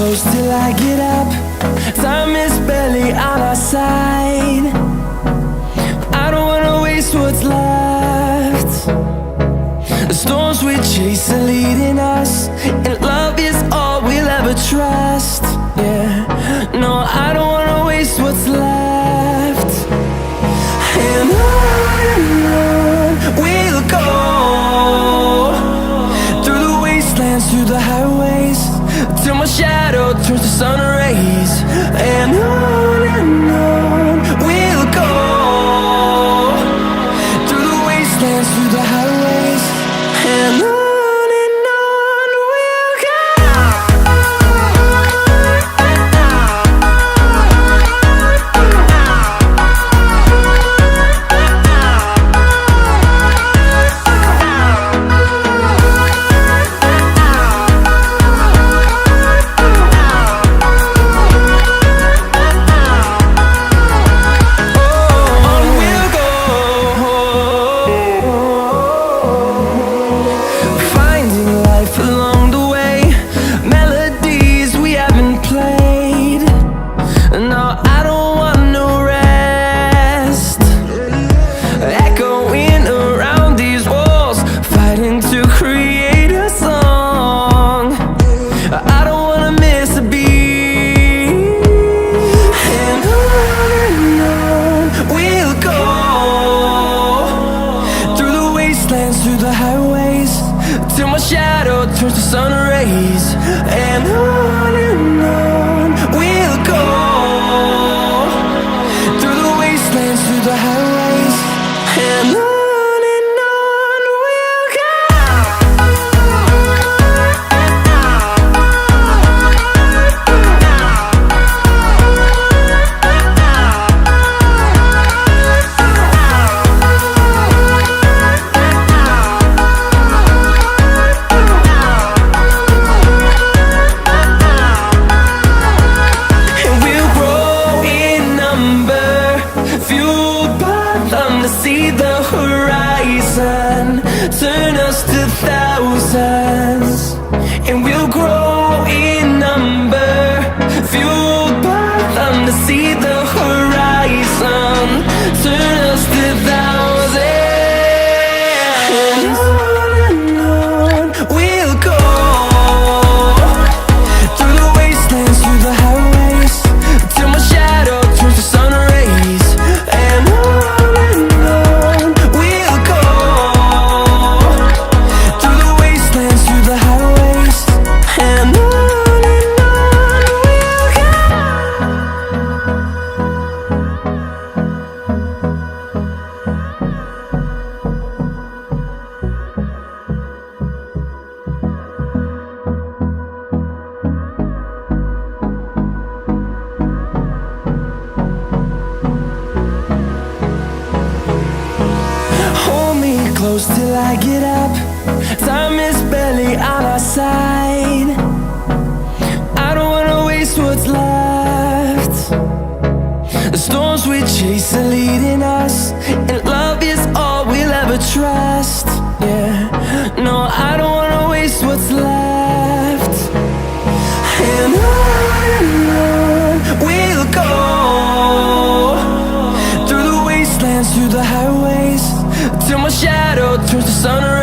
close till I get up. Time is barely on our side. I don't wanna waste what's left. The storms we chase are leading us, and love is all we'll ever trust. Yeah, no, I don't wanna waste what's left. And on we'll go, through the wastelands, through the highways, till my shadow turns to sun rays. And on we'll go, through the wastelands, through the highways, and on. Through the highways, till my shadow turns to sun rays. And on we'll go, through the wastelands, through the highways, and on. See the horizon turn us to thousands, and we'll grow in number, fueled by them. To see the horizon turn us to thousands, and on we'll go, through the wastelands, through the highways, till my shadow turns to sun rays. And close till I get up. Time is barely on our side. I don't wanna waste what's left. The storms we chase are leading us, and love is all we'll ever trust. Yeah, no, I don't wanna waste what's left. And on we'll go, through the wastelands, through the highways, till my shadow turns to sun rays.